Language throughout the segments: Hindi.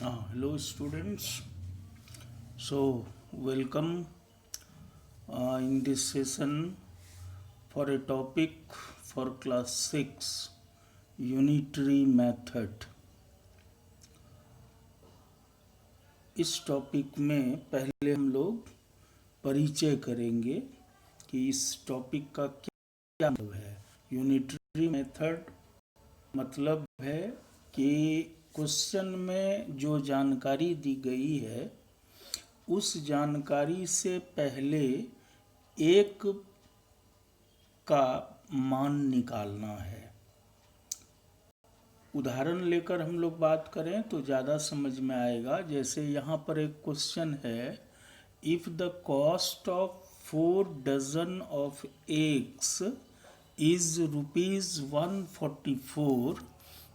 Hello, students. So, welcome in this session for a topic for class 6 unitary method. इस टॉपिक में पहले हम लोग परिचय करेंगे कि इस टॉपिक का क्या मतलब है। यूनिटरी मेथड मतलब है कि क्वेश्चन में जो जानकारी दी गई है उस जानकारी से पहले एक का मान निकालना है। उदाहरण लेकर हम लोग बात करें तो ज़्यादा समझ में आएगा। जैसे यहाँ पर एक क्वेश्चन है, if the cost of 4 dozen of eggs is ₹144,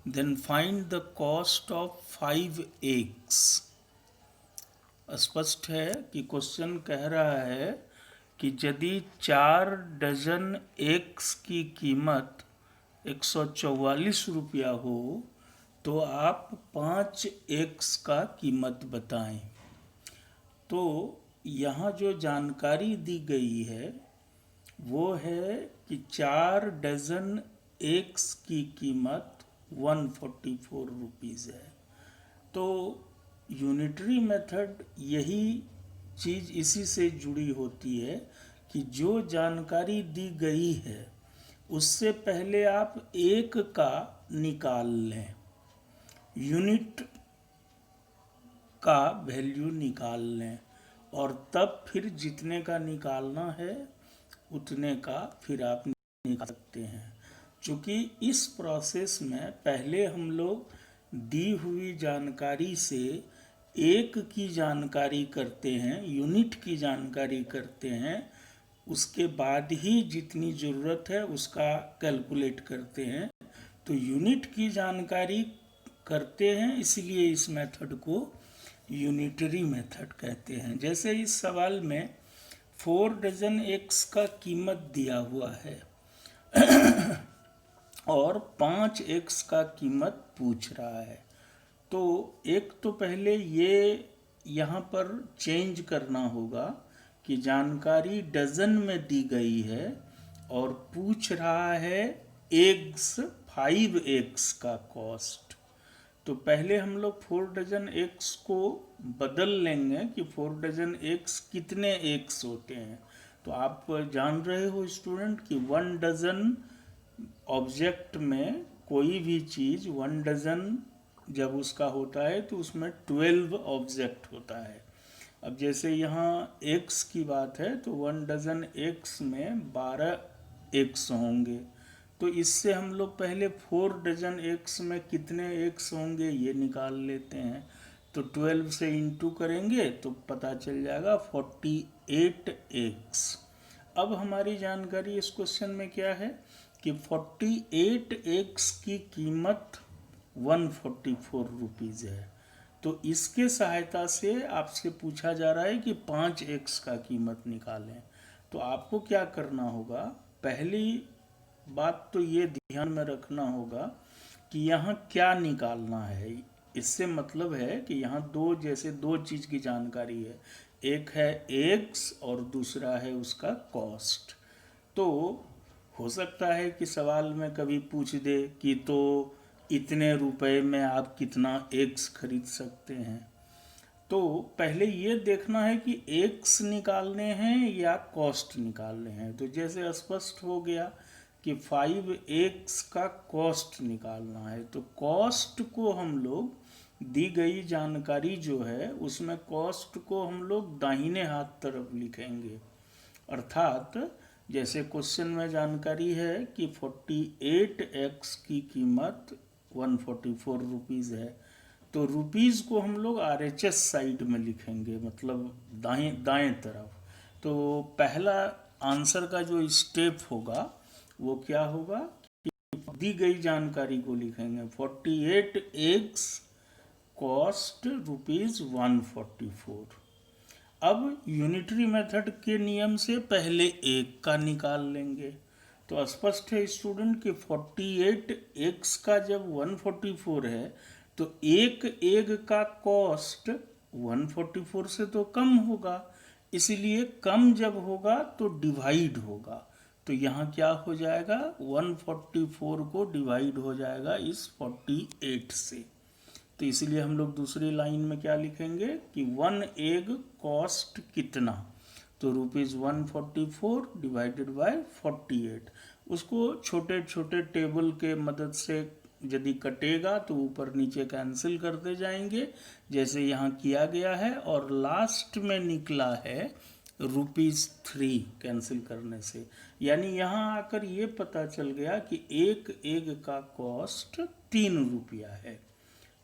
then find the cost of 5 eggs. स्पष्ट है कि क्वेश्चन कह रहा है कि यदि 4 डजन एग्स की कीमत 144 रुपया हो तो आप 5 एग्स का कीमत बताएं। तो यहाँ जो जानकारी दी गई है वो है कि 4 डजन एग्स की कीमत 144 रुपीज़ है। तो यूनिटरी मेथड यही चीज़ इसी से जुड़ी होती है कि जो जानकारी दी गई है उससे पहले आप एक का निकाल लें, यूनिट का वैल्यू निकाल लें और तब फिर जितने का निकालना है उतने का फिर आप निकाल सकते हैं। चूँकि इस प्रोसेस में पहले हम लोग दी हुई जानकारी से एक की जानकारी करते हैं, यूनिट की जानकारी करते हैं, उसके बाद ही जितनी ज़रूरत है उसका कैलकुलेट करते हैं। तो यूनिट की जानकारी करते हैं, इसलिए इस मेथड को यूनिटरी मेथड कहते हैं। जैसे इस सवाल में 4 डजन एग्स का कीमत दिया हुआ है और 5 एग्स का कीमत पूछ रहा है। तो एक तो पहले ये यहाँ पर चेंज करना होगा कि जानकारी डजन में दी गई है और पूछ रहा है एग्स, 5 एग्स का कॉस्ट। तो पहले हम लोग 4 डजन एग्स को बदल लेंगे कि 4 डजन एग्स कितने एग्स होते हैं। तो आप जान रहे हो स्टूडेंट कि 1 डजन ऑब्जेक्ट में कोई भी चीज़ 1 डजन जब उसका होता है तो उसमें 12 ऑब्जेक्ट होता है। अब जैसे यहाँ एक्स की बात है तो 1 डजन एक्स में 12 एक्स होंगे। तो इससे हम लोग पहले 4 डजन एक्स में कितने एक्स होंगे ये निकाल लेते हैं। तो 12 से इंटू करेंगे तो पता चल जाएगा 48 एक्स। अब हमारी जानकारी इस क्वेश्चन में क्या है कि 48 एक्स की कीमत 144 रुपीज़ है। तो इसके सहायता से आपसे पूछा जा रहा है कि 5 एक्स का कीमत निकालें। तो आपको क्या करना होगा, पहली बात तो ये ध्यान में रखना होगा कि यहाँ क्या निकालना है। इससे मतलब है कि यहाँ जैसे दो चीज़ की जानकारी है, एक है एक्स और दूसरा है उसका कॉस्ट। तो हो सकता है कि सवाल में कभी पूछ दे कि तो इतने रुपए में आप कितना एक्स खरीद सकते हैं। तो पहले ये देखना है कि एक्स निकालने हैं या कॉस्ट निकालने हैं। तो जैसे स्पष्ट हो गया कि 5 एक्स का कॉस्ट निकालना है। तो कॉस्ट को हम लोग दी गई जानकारी जो है उसमें कॉस्ट को हम लोग दाहिने हाथ तरफ लिखेंगे। अर्थात जैसे क्वेश्चन में जानकारी है कि 48 एक्स की कीमत 144 रुपीज़ है। तो रुपीज़ को हम लोग RHS साइड में लिखेंगे, मतलब दाएं तरफ। तो पहला आंसर का जो स्टेप होगा वो क्या होगा कि दी गई जानकारी को लिखेंगे 48 एक्स कॉस्ट ₹144। अब यूनिटरी मेथड के नियम से पहले एक का निकाल लेंगे। तो स्पष्ट है स्टूडेंट कि 48 एक्स का जब 144 है तो एक एग का कॉस्ट 144 से तो कम होगा, इसलिए कम जब होगा तो डिवाइड होगा। तो यहाँ क्या हो जाएगा, 144 को डिवाइड हो जाएगा इस 48 से। तो इसलिए हम लोग दूसरी लाइन में क्या लिखेंगे कि 1 एग कॉस्ट कितना, तो ₹144 डिवाइडेड बाय 48। उसको छोटे छोटे टेबल के मदद से यदि कटेगा तो ऊपर नीचे कैंसिल करते जाएंगे, जैसे यहाँ किया गया है, और लास्ट में निकला है ₹3 कैंसिल करने से। यानी यहाँ आकर ये पता चल गया कि एक एग का कॉस्ट ₹3 है।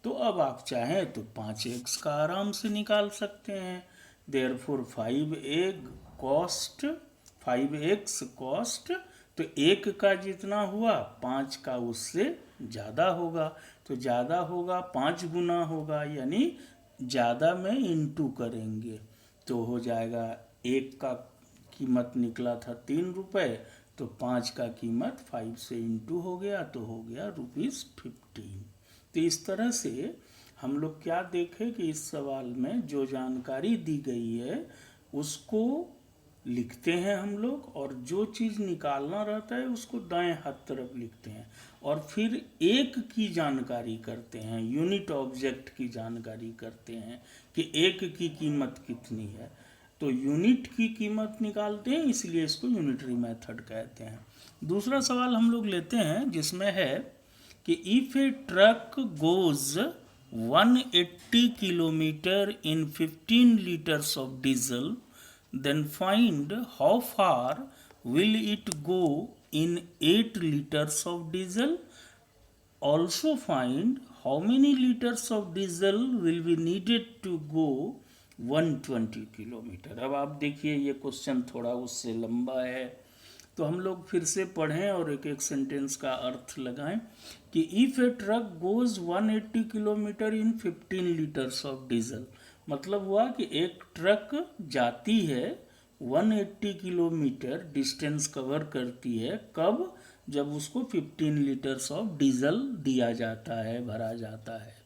तो अब आप चाहें तो 5x का आराम से निकाल सकते हैं। देयरफॉर 5x कॉस्ट, तो एक का जितना हुआ 5 का उससे ज़्यादा होगा, तो ज़्यादा होगा 5 गुना होगा, यानी ज़्यादा में इंटू करेंगे तो हो जाएगा। एक का कीमत निकला था ₹3, तो 5 का कीमत 5 से इंटू हो गया तो हो गया ₹15। तो इस तरह से हम लोग क्या देखें कि इस सवाल में जो जानकारी दी गई है उसको लिखते हैं हम लोग, और जो चीज़ निकालना रहता है उसको दाएं हाथ तरफ लिखते हैं, और फिर एक की जानकारी करते हैं, यूनिट ऑब्जेक्ट की जानकारी करते हैं कि एक की कीमत कितनी है। तो यूनिट की कीमत निकालते हैं, इसलिए इसको यूनिटरी मेथड कहते हैं। दूसरा सवाल हम लोग लेते हैं जिसमें है कि if A truck goes 180 kilometre in 15 litres of diesel, then find how far will it go in 8 liters of diesel. Also find how many liters of diesel will be needed to go 120 kilometre. अब आप देखिए ये क्वेश्चन थोड़ा उससे लंबा है, तो हम लोग फिर से पढ़ें और एक एक सेंटेंस का अर्थ लगाएं कि if A truck goes 180 kilometre in 15 litres of diesel, मतलब हुआ कि एक ट्रक जाती है 180 किलोमीटर डिस्टेंस कवर करती है, कब, जब उसको 15 लीटर्स ऑफ डीजल दिया जाता है, भरा जाता है।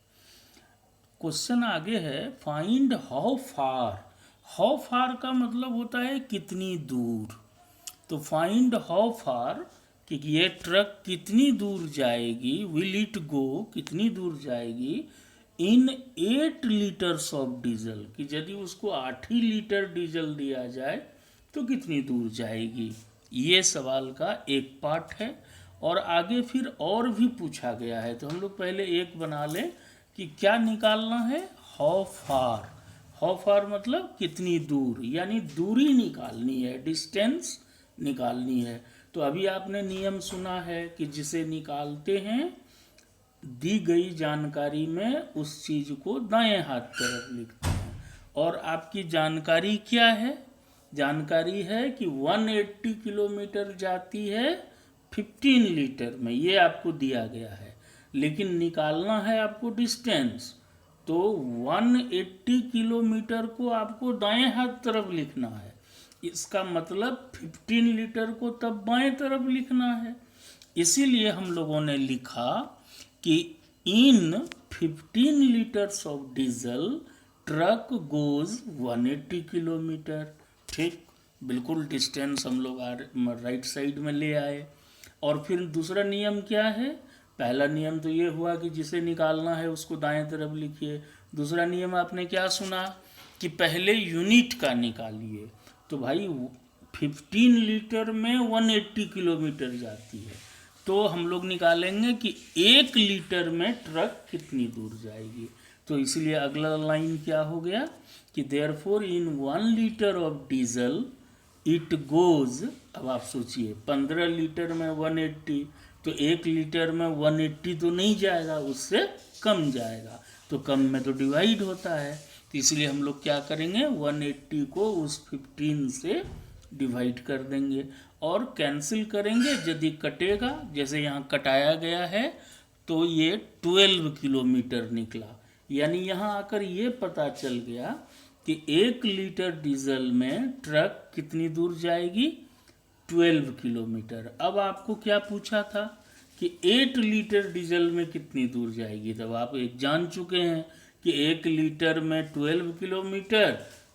क्वेश्चन आगे है find how far. How far का मतलब होता है कितनी दूर। तो फाइंड हाउ फार कि ये ट्रक कितनी दूर जाएगी, विल इट गो कितनी दूर जाएगी, इन 8 लीटर्स ऑफ डीजल, कि यदि उसको 8 ही लीटर डीजल दिया जाए तो कितनी दूर जाएगी। ये सवाल का एक पार्ट है, और आगे फिर और भी पूछा गया है। तो हम लोग पहले एक बना लें कि क्या निकालना है, हाउ फार। हाउ फार मतलब कितनी दूर, यानी दूरी निकालनी है, डिस्टेंस निकालनी है। तो अभी आपने नियम सुना है कि जिसे निकालते हैं दी गई जानकारी में उस चीज को दाएं हाथ तरफ लिखते हैं। और आपकी जानकारी क्या है, जानकारी है कि 180 किलोमीटर जाती है 15 लीटर में, ये आपको दिया गया है, लेकिन निकालना है आपको डिस्टेंस। तो 180 किलोमीटर को आपको दाएं हाथ तरफ लिखना है, इसका मतलब 15 लीटर को तब बाएं तरफ लिखना है। इसीलिए हम लोगों ने लिखा कि इन 15 litres of diesel truck goes 180 kilometre. ठीक, बिल्कुल डिस्टेंस हम लोग राइट साइड में ले आए। और फिर दूसरा नियम क्या है, पहला नियम तो ये हुआ कि जिसे निकालना है उसको दाएं तरफ लिखिए। दूसरा नियम आपने क्या सुना कि पहले यूनिट का निकालिए। तो भाई 15 लीटर में 180 किलोमीटर जाती है, तो हम लोग निकालेंगे कि 1 लीटर में ट्रक कितनी दूर जाएगी। तो इसलिए अगला लाइन क्या हो गया कि therefore in 1 litre of diesel it goes. अब आप सोचिए 15 लीटर में 180, तो 1 लीटर में 180 तो नहीं जाएगा, उससे कम जाएगा, तो कम में तो डिवाइड होता है। तो इसलिए हम लोग क्या करेंगे, 180 को उस 15 से डिवाइड कर देंगे और कैंसिल करेंगे। यदि कटेगा, जैसे यहाँ कटाया गया है, तो ये 12 किलोमीटर निकला। यानी यहाँ आकर ये पता चल गया कि 1 लीटर डीजल में ट्रक कितनी दूर जाएगी, 12 किलोमीटर। अब आपको क्या पूछा था कि 8 लीटर डीजल में कितनी दूर जाएगी। तब आप एक जान चुके हैं कि 1 लीटर में 12 किलोमीटर,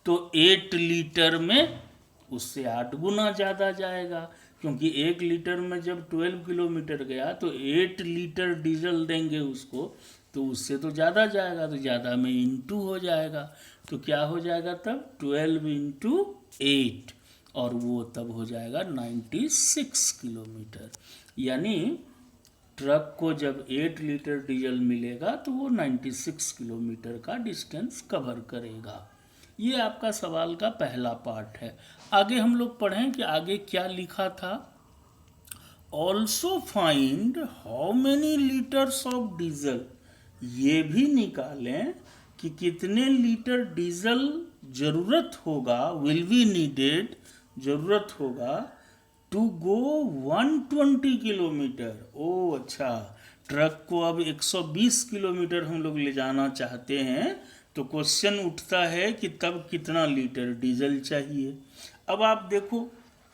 तो 8 लीटर में उससे 8 गुना ज़्यादा जाएगा, क्योंकि 1 लीटर में जब 12 किलोमीटर गया तो 8 लीटर डीजल देंगे उसको, तो उससे तो ज़्यादा जाएगा, तो ज़्यादा में इंटू हो जाएगा। तो क्या हो जाएगा तब 12 इंटू 8, और वो तब हो जाएगा 96 किलोमीटर। यानी ट्रक को जब 8 लीटर डीजल मिलेगा तो वो 96 किलोमीटर का डिस्टेंस कवर करेगा। ये आपका सवाल का पहला पार्ट है। आगे हम लोग पढ़ें कि आगे क्या लिखा था। Also find how many litres of diesel, ये भी निकालें कि कितने लीटर डीजल जरूरत होगा, विल बी नीडेड, जरूरत होगा टू गो 120 किलोमीटर। ओ अच्छा, ट्रक को अब 120 किलोमीटर हम लोग ले जाना चाहते हैं, तो क्वेश्चन उठता है कि तब कितना लीटर डीजल चाहिए। अब आप देखो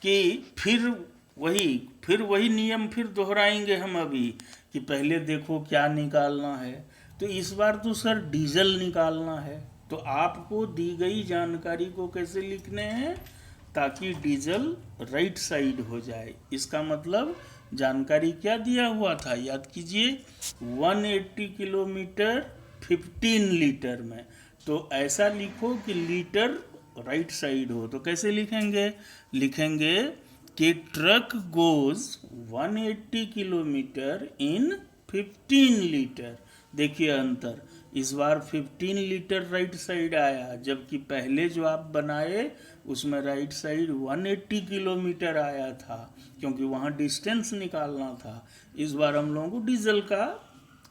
कि फिर वही नियम फिर दोहराएंगे हम अभी, कि पहले देखो क्या निकालना है। तो इस बार तो सर डीजल निकालना है, तो आपको दी गई जानकारी को कैसे लिखने हैं ताकि डीजल राइट साइड हो जाए। इसका मतलब जानकारी क्या दिया हुआ था, याद कीजिए, 180 किलोमीटर 15 लीटर में। तो ऐसा लिखो कि लीटर राइट साइड हो। तो कैसे लिखेंगे, लिखेंगे कि ट्रक गोज 180 किलोमीटर इन 15 लीटर। देखिए अंतर, इस बार 15 लीटर राइट साइड आया, जबकि पहले जो आप बनाए उसमें राइट साइड 180 किलोमीटर आया था, क्योंकि वहाँ डिस्टेंस निकालना था। इस बार हम लोगों को डीजल का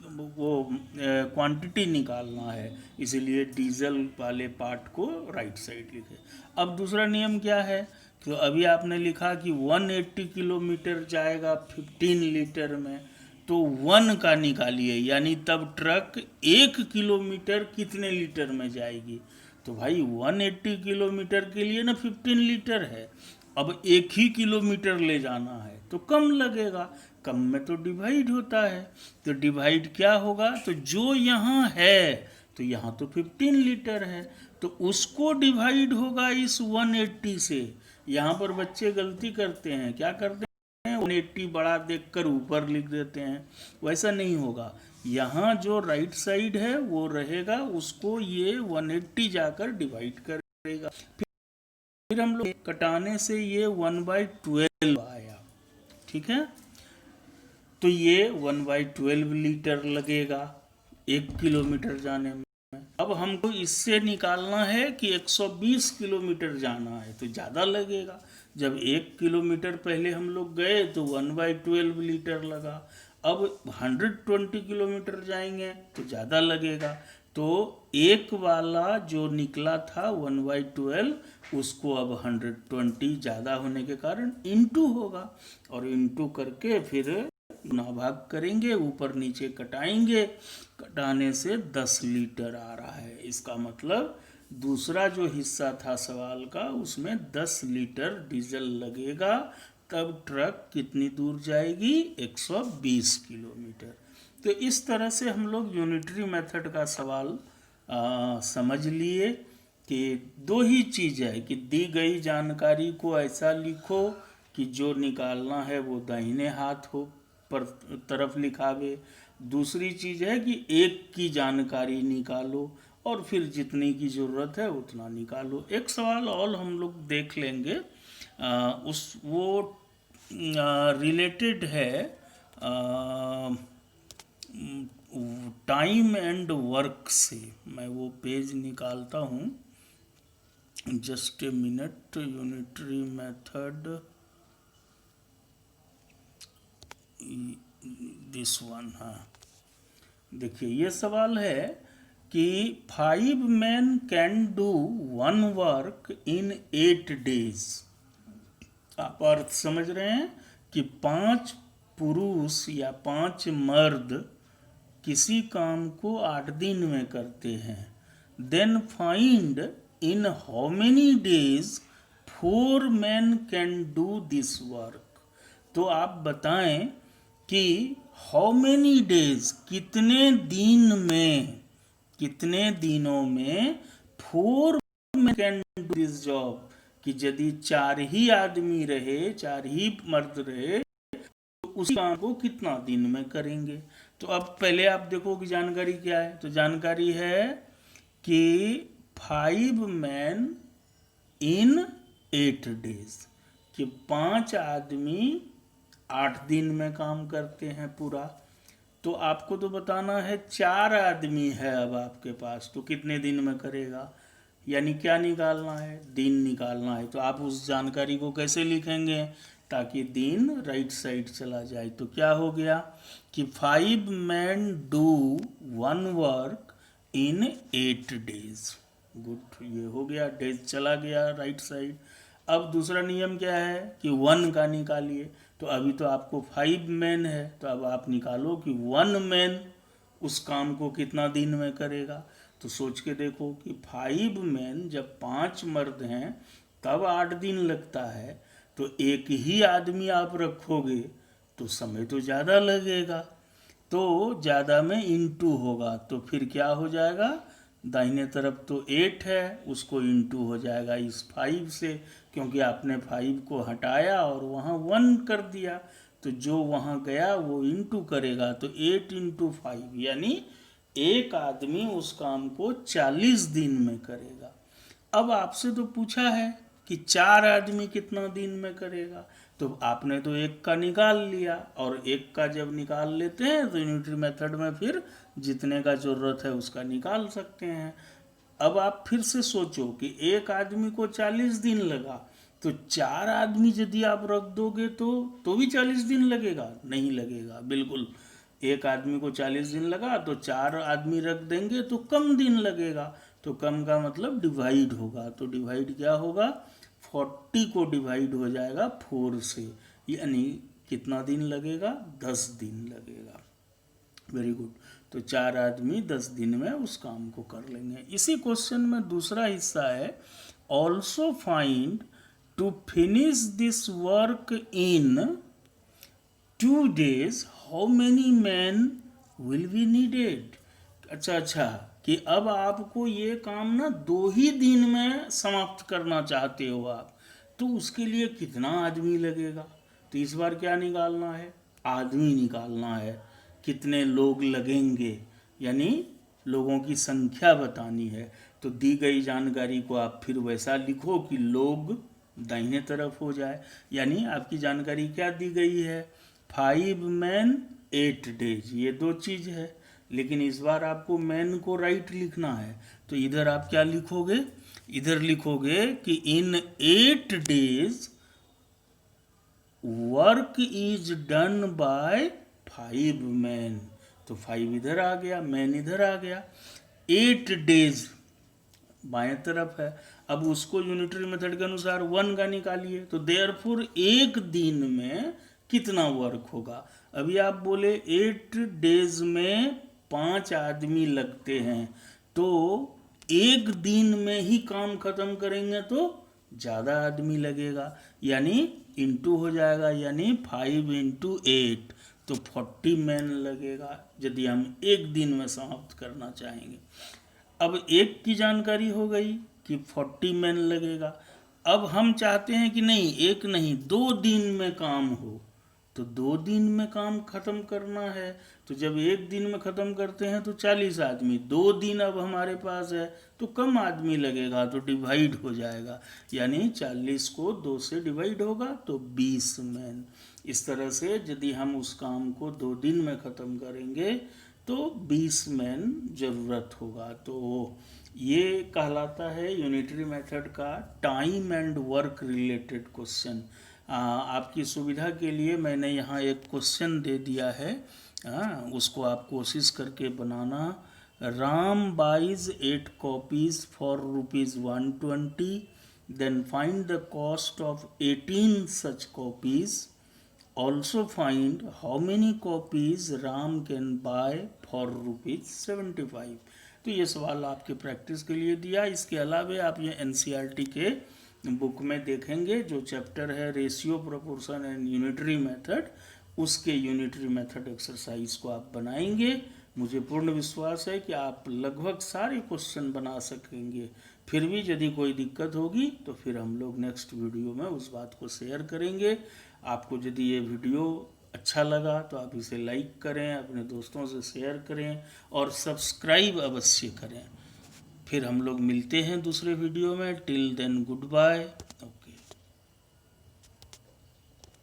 वो क्वांटिटी निकालना है, इसीलिए डीजल वाले पार्ट को राइट साइड लिखे। अब दूसरा नियम क्या है, तो अभी आपने लिखा कि 180 किलोमीटर जाएगा 15 लीटर में, तो 1 का निकालिए, यानी तब ट्रक 1 किलोमीटर कितने लीटर में जाएगी। तो भाई 180 किलोमीटर के लिए ना 15 लीटर है, अब 1 ही किलोमीटर ले जाना है तो कम लगेगा, कम में तो डिवाइड होता है। तो डिवाइड क्या होगा, तो जो यहाँ है तो यहाँ तो 15 लीटर है, तो उसको डिवाइड होगा इस 180 से। यहाँ पर बच्चे गलती करते हैं, क्या करते हैं, 180 बड़ा देखकर ऊपर लिख देते हैं, वैसा नहीं होगा। यहाँ जो राइट साइड है वो रहेगा, उसको ये 180 जाकर डिवाइड करेगा। फिर हम लोग कटाने से ये 1/12 आया, ठीक है। तो ये 1/12 लीटर लगेगा 1 किलोमीटर जाने में। अब हमको इससे निकालना है कि 120 किलोमीटर जाना है, तो ज़्यादा लगेगा। जब 1 किलोमीटर पहले हम लोग गए तो 1/12 लीटर लगा, अब 120 किलोमीटर जाएंगे तो ज़्यादा लगेगा। तो एक वाला जो निकला था 1/12, उसको अब 120 ज़्यादा होने के कारण इंटू होगा, और इंटू करके फिर गुना भाग करेंगे, ऊपर नीचे कटाएंगे, कटाने से 10 लीटर आ रहा है। इसका मतलब दूसरा जो हिस्सा था सवाल का, उसमें 10 लीटर डीजल लगेगा, तब ट्रक कितनी दूर जाएगी, 120 किलोमीटर। तो इस तरह से हम लोग यूनिटरी मेथड का सवाल समझ लिए कि दो ही चीज़ है कि दी गई जानकारी को ऐसा लिखो कि जो निकालना है वो दाहिने हाथ हो पर तरफ लिखावे। दूसरी चीज़ है कि एक की जानकारी निकालो और फिर जितनी की ज़रूरत है उतना निकालो। एक सवाल और हम लोग देख लेंगे, वो रिलेटेड है टाइम एंड वर्क से। मैं वो पेज निकालता हूँ, just a minute. Unitary method, this one. हाँ देखिए, ये सवाल है कि 5 men can do 1 work in 8 days। आप अर्थ समझ रहे हैं कि 5 पुरुष या 5 मर्द किसी काम को 8 दिन में करते हैं। Then find in how many days 4 men can do this work. तो आप बताएं कि हाउ मेनी डेज, कितने दिनों में 4 men can do this job, कि यदि 4 ही आदमी रहे, 4 ही मर्द रहे, तो उसी काम को कितना दिन में करेंगे। तो अब पहले आप देखो कि जानकारी क्या है। तो जानकारी है कि 5 men इन 8 days, कि 5 आदमी 8 दिन में काम करते हैं पूरा। तो आपको तो बताना है 4 आदमी है अब आपके पास, तो कितने दिन में करेगा, यानी क्या निकालना है, दिन निकालना है। तो आप उस जानकारी को कैसे लिखेंगे ताकि दिन राइट साइड चला जाए। तो क्या हो गया कि 5 men do 1 work in 8 days। Good, ये हो गया, डेज चला गया राइट साइड। अब दूसरा नियम क्या है कि 1 का निकालिए। तो अभी तो आपको 5 men है, तो अब आप निकालो कि 1 man उस काम को कितना दिन में करेगा। तो सोच के देखो कि 5 men जब 5 मर्द हैं तब 8 दिन लगता है, तो एक ही आदमी आप रखोगे तो समय तो ज़्यादा लगेगा, तो ज़्यादा में इंटू होगा, तो फिर क्या हो जाएगा, दाहिने तरफ तो 8 है, उसको इंटू हो जाएगा इस 5 से, क्योंकि आपने 5 को हटाया और वहाँ 1 कर दिया, तो जो वहाँ गया वो इंटू करेगा, तो 8 इंटू 5, यानी एक आदमी उस काम को 40 दिन में करेगा। अब आपसे तो पूछा है कि 4 आदमी कितना दिन में करेगा, तो आपने तो एक का निकाल लिया, और एक का जब निकाल लेते हैं तो यूनिटरी मेथड में फिर जितने का ज़रूरत है उसका निकाल सकते हैं। अब आप फिर से सोचो कि एक आदमी को 40 दिन लगा, तो 4 आदमी यदि आप रख दोगे तो भी 40 दिन लगेगा, नहीं लगेगा बिल्कुल। एक आदमी को 40 दिन लगा तो 4 आदमी रख देंगे तो कम दिन लगेगा। तो कम का मतलब डिवाइड होगा, तो डिवाइड क्या होगा, 40 को डिवाइड हो जाएगा 4 से, यानी कितना दिन लगेगा, 10 दिन लगेगा। Very good. तो 4 आदमी 10 दिन में उस काम को कर लेंगे। इसी क्वेश्चन में दूसरा हिस्सा है, also find to finish this work in 2 days how many man will be needed. अच्छा, कि अब आपको ये काम ना 2 ही दिन में समाप्त करना चाहते हो आप, तो उसके लिए कितना आदमी लगेगा। तो इस बार क्या निकालना है, आदमी निकालना है, कितने लोग लगेंगे, यानी लोगों की संख्या बतानी है। तो दी गई जानकारी को आप फिर वैसा लिखो कि लोग दाहिने तरफ हो जाए, यानी आपकी जानकारी क्या दी गई है, 5 men 8 days, ये 2 चीज़ है, लेकिन इस बार आपको मैन को राइट लिखना है। तो इधर आप क्या लिखोगे, इधर लिखोगे कि इन 8 days work is done by 5 men। तो 5 इधर आ गया, मैन इधर आ गया, 8 days बाएं तरफ है। अब उसको यूनिटरी मेथड के अनुसार 1 का निकालिए, तो देयरफॉर एक दिन में कितना वर्क होगा। अभी आप बोले 8 days में 5 आदमी लगते हैं, तो एक दिन में ही काम खत्म करेंगे तो ज़्यादा आदमी लगेगा, यानी इंटू हो जाएगा, यानी 5 इंटू 8, तो 40 मैन लगेगा यदि हम एक दिन में समाप्त करना चाहेंगे। अब एक की जानकारी हो गई कि 40 मैन लगेगा। अब हम चाहते हैं कि नहीं, एक नहीं, 2 दिन में काम हो, तो 2 दिन में काम खत्म करना है। तो जब एक दिन में खत्म करते हैं तो 40 आदमी, 2 दिन अब हमारे पास है तो कम आदमी लगेगा, तो डिवाइड हो जाएगा, यानी 40 को 2 से डिवाइड होगा तो 20 मैन। इस तरह से यदि हम उस काम को 2 दिन में ख़त्म करेंगे तो 20 मैन ज़रूरत होगा। तो ये कहलाता है यूनिटरी मेथड का time and work related question. आपकी सुविधा के लिए मैंने यहाँ एक क्वेश्चन दे दिया है, उसको आप कोशिश करके बनाना। Ram buys 8 copies for ₹120, then find the cost of 18 such copies. Also find how many copies Ram can buy for ₹75। तो ये सवाल आपके प्रैक्टिस के लिए दिया। इसके अलावा आप ये NCERT के बुक में देखेंगे, जो चैप्टर है ratio, proportion and unitary method, उसके यूनिटरी मेथड एक्सरसाइज को आप बनाएंगे। मुझे पूर्ण विश्वास है कि आप लगभग सारे क्वेश्चन बना सकेंगे। फिर भी यदि कोई दिक्कत होगी तो फिर हम लोग नेक्स्ट वीडियो में उस बात को शेयर करेंगे। आपको यदि ये वीडियो अच्छा लगा तो आप इसे लाइक करें, अपने दोस्तों से शेयर करें और सब्सक्राइब अवश्य करें। फिर हम लोग मिलते हैं दूसरे वीडियो में। Till then good bye.